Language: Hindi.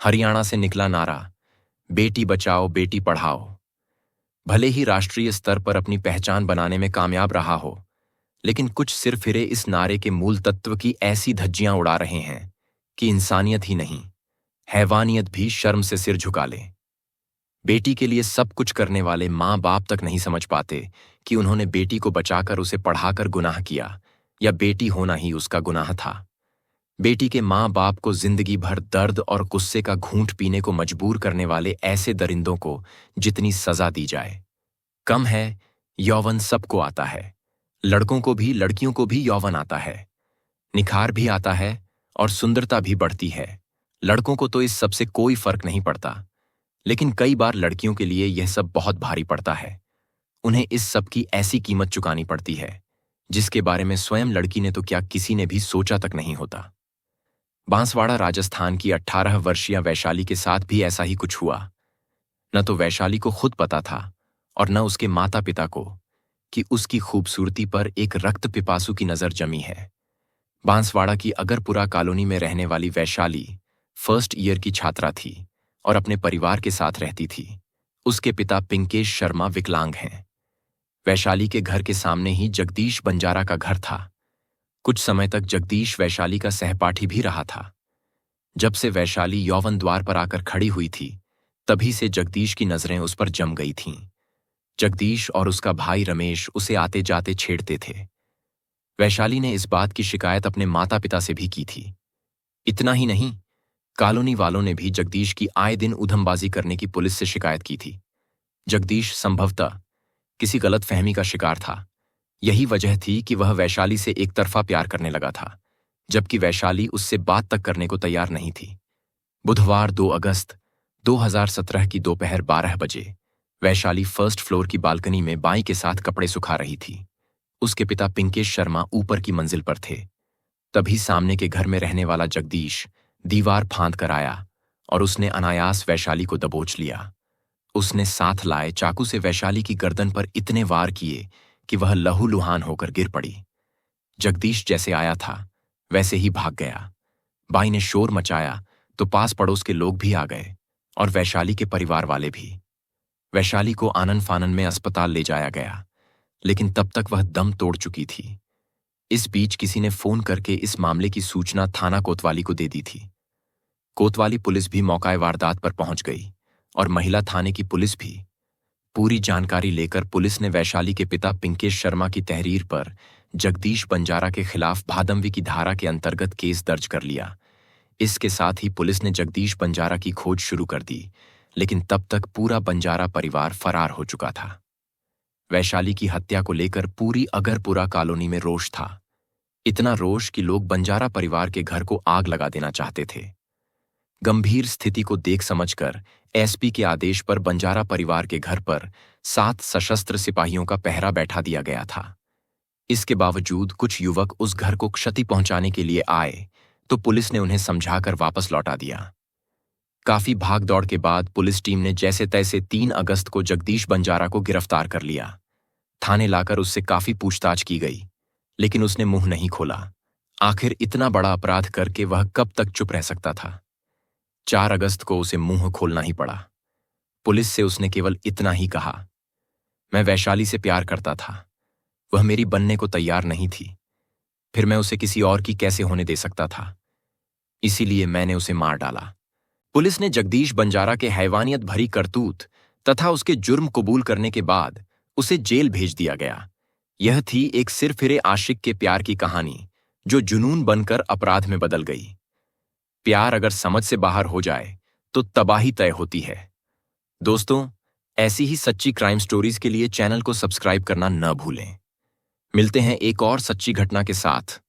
हरियाणा से निकला नारा, बेटी बचाओ बेटी पढ़ाओ। भले ही राष्ट्रीय स्तर पर अपनी पहचान बनाने में कामयाब रहा हो, लेकिन कुछ सिरफिरे इस नारे के मूल तत्व की ऐसी धज्जियां उड़ा रहे हैं कि इंसानियत ही नहीं, हैवानियत भी शर्म से सिर झुका ले। बेटी के लिए सब कुछ करने वाले माँ बाप तक नहीं समझ पाते कि उन्होंने बेटी को बचाकर उसे पढ़ाकर गुनाह किया या बेटी होना ही उसका गुनाह था। बेटी के माँ बाप को जिंदगी भर दर्द और गुस्से का घूंट पीने को मजबूर करने वाले ऐसे दरिंदों को जितनी सजा दी जाए कम है। यौवन सबको आता है, लड़कों को भी लड़कियों को भी यौवन आता है, निखार भी आता है और सुंदरता भी बढ़ती है। लड़कों को तो इस सब से कोई फर्क नहीं पड़ता, लेकिन कई बार लड़कियों के लिए यह सब बहुत भारी पड़ता है। उन्हें इस सब की ऐसी कीमत चुकानी पड़ती है जिसके बारे में स्वयं लड़की ने तो क्या किसी ने भी सोचा तक नहीं होता। बांसवाड़ा राजस्थान की 18 वर्षीय वैशाली के साथ भी ऐसा ही कुछ हुआ। न तो वैशाली को खुद पता था और न उसके माता पिता को कि उसकी खूबसूरती पर एक रक्त पिपासु की नजर जमी है। बांसवाड़ा की अगरपुरा कॉलोनी में रहने वाली वैशाली फर्स्ट ईयर की छात्रा थी और अपने परिवार के साथ रहती थी। उसके पिता पिंकेश शर्मा विकलांग हैं। वैशाली के घर के सामने ही जगदीश बंजारा का घर था। कुछ समय तक जगदीश वैशाली का सहपाठी भी रहा था। जब से वैशाली यौवन द्वार पर आकर खड़ी हुई थी, तभी से जगदीश की नजरें उस पर जम गई थीं। जगदीश और उसका भाई रमेश उसे आते जाते छेड़ते थे। वैशाली ने इस बात की शिकायत अपने माता पिता से भी की थी। इतना ही नहीं, कॉलोनी वालों ने भी जगदीश की आए दिन उधमबाजी करने की पुलिस से शिकायत की थी। जगदीश संभवतः किसी गलतफहमी का शिकार था। यही वजह थी कि वह वैशाली से एक तरफा प्यार करने लगा था, जबकि वैशाली उससे बात तक करने को तैयार नहीं थी। बुधवार 2 अगस्त 2017 की दोपहर 12 बजे वैशाली फर्स्ट फ्लोर की बालकनी में बाई के साथ कपड़े सुखा रही थी। उसके पिता पिंकेश शर्मा ऊपर की मंजिल पर थे। तभी सामने के घर में रहने वाला जगदीश दीवार फांद कर आया और उसने अनायास वैशाली को दबोच लिया। उसने साथ लाए चाकू से वैशाली की गर्दन पर इतने वार किए कि वह लहूलुहान होकर गिर पड़ी। जगदीश जैसे आया था वैसे ही भाग गया। बाई ने शोर मचाया तो पास पड़ोस के लोग भी आ गए और वैशाली के परिवार वाले भी। वैशाली को आनन फानन में अस्पताल ले जाया गया, लेकिन तब तक वह दम तोड़ चुकी थी। इस बीच किसी ने फोन करके इस मामले की सूचना थाना कोतवाली को दे दी थी। कोतवाली पुलिस भी मौके वारदात पर पहुंच गई और महिला थाने की पुलिस भी। पूरी जानकारी लेकर पुलिस ने वैशाली के पिता पिंकेश शर्मा की तहरीर पर जगदीश बंजारा के खिलाफ भादमवी की धारा के अंतर्गत केस दर्ज कर लिया। इसके साथ ही पुलिस ने जगदीश बंजारा की खोज शुरू कर दी, लेकिन तब तक पूरा बंजारा परिवार फरार हो चुका था। वैशाली की हत्या को लेकर पूरी अगरपुरा कॉलोनी में रोष था। इतना रोष कि लोग बंजारा परिवार के घर को आग लगा देना चाहते थे। गंभीर स्थिति को देख समझकर एसपी के आदेश पर बंजारा परिवार के घर पर 7 सशस्त्र सिपाहियों का पहरा बैठा दिया गया था। इसके बावजूद कुछ युवक उस घर को क्षति पहुंचाने के लिए आए तो पुलिस ने उन्हें समझाकर वापस लौटा दिया। काफी भाग दौड़ के बाद पुलिस टीम ने जैसे तैसे 3 अगस्त को जगदीश बंजारा को गिरफ्तार कर लिया। थाने लाकर उससे काफी पूछताछ की गई, लेकिन उसने मुंह नहीं खोला। आखिर इतना बड़ा अपराध करके वह कब तक चुप रह सकता था। 4 अगस्त को उसे मुंह खोलना ही पड़ा। पुलिस से उसने केवल इतना ही कहा, मैं वैशाली से प्यार करता था, वह मेरी बनने को तैयार नहीं थी, फिर मैं उसे किसी और की कैसे होने दे सकता था, इसीलिए मैंने उसे मार डाला। पुलिस ने जगदीश बंजारा के हैवानियत भरी करतूत तथा उसके जुर्म कबूल करने के बाद उसे जेल भेज दिया गया। यह थी एक सिरफिरे आशिक के प्यार की कहानी जो जुनून बनकर अपराध में बदल गई। प्यार अगर समझ से बाहर हो जाए तो तबाही तय होती है। दोस्तों, ऐसी ही सच्ची क्राइम स्टोरीज के लिए चैनल को सब्सक्राइब करना न भूलें। मिलते हैं एक और सच्ची घटना के साथ।